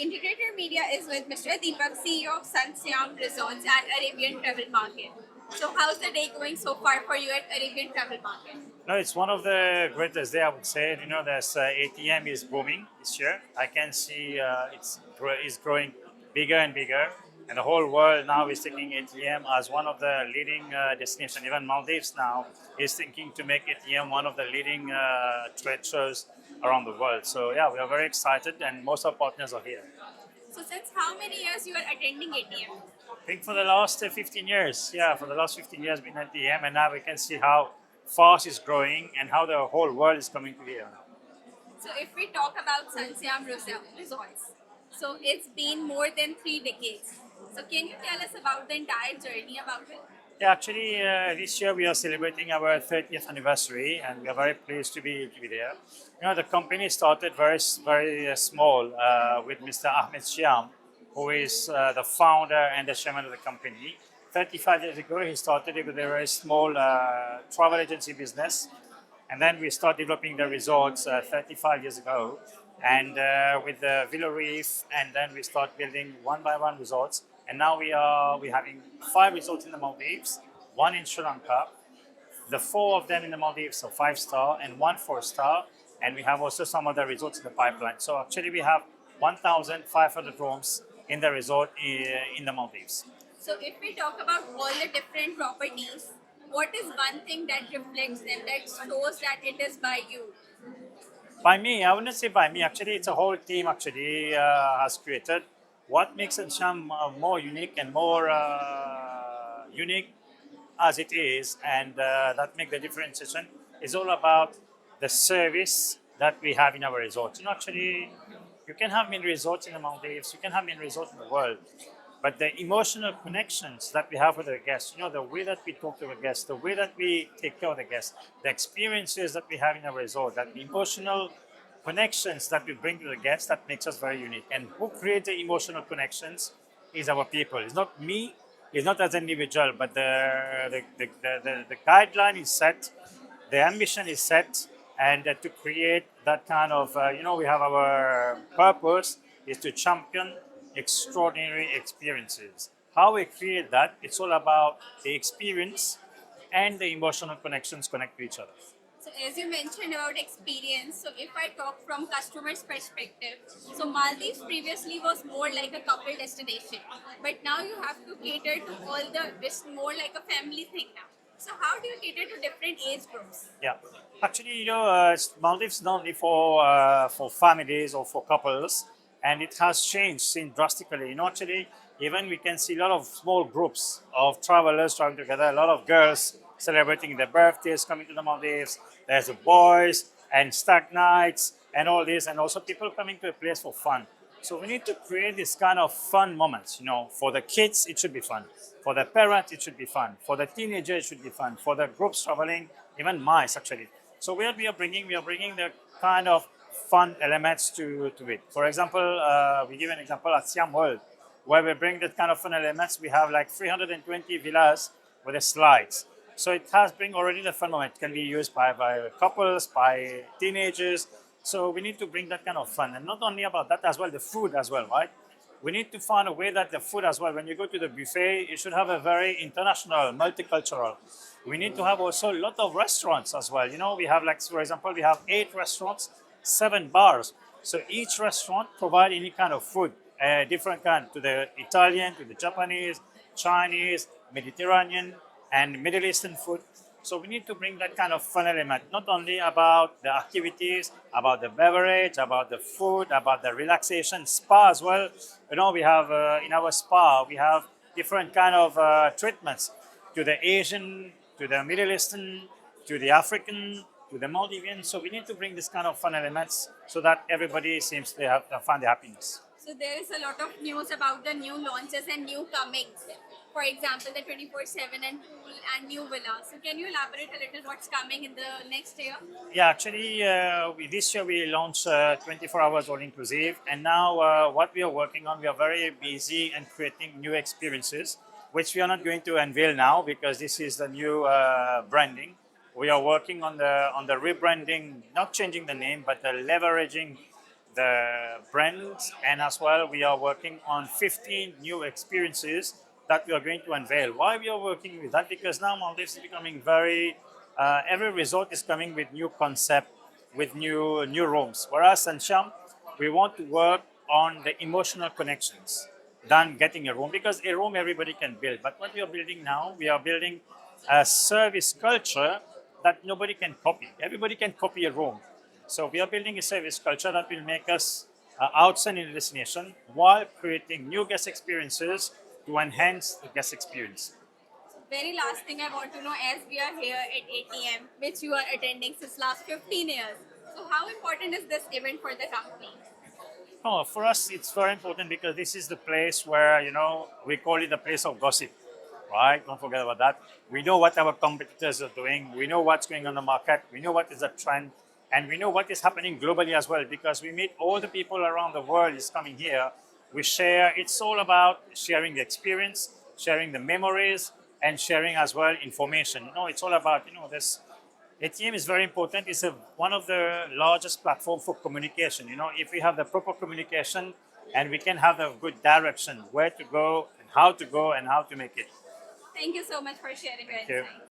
Integrator Media is with Mr. Deepak, CEO of Sun Siyam Resorts and Arabian Travel Market. So, how's the day going so far for you at Arabian Travel Market? No, it's one of the greatest day I would say. There's ATM is booming this year. I can see it's growing bigger and bigger, and the whole world now is taking ATM as one of the leading destinations. Even Maldives now is thinking to make ATM one of the leading trade shows around the world. So yeah, we are very excited, and most of our partners are here. So, since how many years you are attending ATM? I think for the last 15 years, yeah, for the last 15 years, been at ATM, and now we can see how fast it's growing and how the whole world is coming to here. So, if we talk about Sun Siyam Resorts, so it's been more than 3 decades. So, can you tell us about the entire journey about it? Yeah, actually, this year we are celebrating our 30th anniversary, and we are very pleased to be there. The company started very small with Mr. Ahmed Shyam, who is the founder and the chairman of the company. 35 years ago, he started it with a very small travel agency business, and then we started developing the resorts 35 years ago, and with the Villa Reef, and then we start building one by one resorts. And now we having 5 resorts in the Maldives, one in Sri Lanka, the 4 of them in the Maldives, so 5 star, and one 4 star, and we have also some other resorts in the pipeline. So actually, we have 1,500 rooms in the resort in the Maldives. So, if we talk about all the different properties, what is one thing that reflects them, that shows that it is by you? By me, I wouldn't say by me. Actually, it's a whole team. Actually, has created what makes Ansham more unique and more unique as it is, and that make the differentiation. Is all about the service that we have in our resorts. Actually, you can have many resorts in the Maldives. You can have many resorts in the world, but the emotional connections that we have with the guests, the way that we talk to the guests, the way that we take care of the guests, the experiences that we have in our resort, that emotional connections that we bring to the guests, that makes us very unique. And who creates the emotional connections is our people. It's not me, it's not as an individual, but the guideline is set, the ambition is set, and to create that kind of, we have our purpose is to champion extraordinary experiences. How we create that, it's all about the experience and the emotional connections connect to each other. So, as you mentioned about experience, so if I talk from customer's perspective, so Maldives previously was more like a couple destination, but now you have to cater to all this more like a family thing now. So, how do you cater to different age groups? Yeah, actually, Maldives not only for families or for couples, and it has changed since drastically. Actually, even we can see a lot of small groups of travelers traveling together. A lot of girls celebrating their birthdays coming to the Maldives. There's the boys and stag nights and all this, and also people coming to a place for fun. So we need to create this kind of fun moments. For the kids, it should be fun. For the parents, it should be fun. For the teenagers, it should be fun. For the groups traveling, even mice actually. So what we are bringing the kind of fun elements to it. For example, we give an example at Siam World, where we bring that kind of fun elements. We have like 320 villas with the slides. So it has bring already the fun moment. It can be used by couples, by teenagers. So we need to bring that kind of fun. And not only about that as well, the food as well, right? We need to find a way that the food as well, when you go to the buffet, it should have a very international, multicultural. We need to have also a lot of restaurants as well. We have like, for example, we have 8 restaurants, 7 bars. So each restaurant provide any kind of food, different kind, to the Italian, to the Japanese, Chinese, Mediterranean, and Middle Eastern food. So we need to bring that kind of fun element, not only about the activities, about the beverage, about the food, about the relaxation, spa as well. We have in our spa, we have different kind of treatments to the Asian, to the Middle Eastern, to the African, to the Maldivian. So we need to bring this kind of fun elements so that everybody seems to find the happiness. So there is a lot of news about the new launches and new comings. For example, the 24/7 and pool and new villa. So can you elaborate a little what's coming in the next year? Yeah, actually, this year we launched 24 hours all inclusive, and now what we are working on, we are very busy and creating new experiences, which we are not going to unveil now because this is the new branding. We are working on the rebranding, not changing the name, but the leveraging the brands, and as well we are working on 15 new experiences that we are going to unveil. Why we are working with that? Because now Maldives is becoming very, every resort is coming with new concept, with new rooms. Whereas Sun Siyam, we want to work on the emotional connections than getting a room, because a room everybody can build. But what we are building now, we are building a service culture that nobody can copy. Everybody can copy a room. So we are building a service culture that will make us outstanding in the destination while creating new guest experiences to enhance the guest experience. Very last thing I want to know, as we are here at ATM, which you are attending since last 15 years. So how important is this event for the company? Oh, for us, it's very important because this is the place where, we call it the place of gossip, right? Don't forget about that. We know what our competitors are doing. We know what's going on the market. We know what is the trend. And we know what is happening globally as well, because we meet all the people around the world is coming here. We share. It's all about sharing the experience, sharing the memories, and sharing as well information. It's all about, this ATM is very important. It's one of the largest platform for communication. If we have the proper communication and we can have a good direction where to go and how to make it. Thank you so much for sharing your Thank you. insights.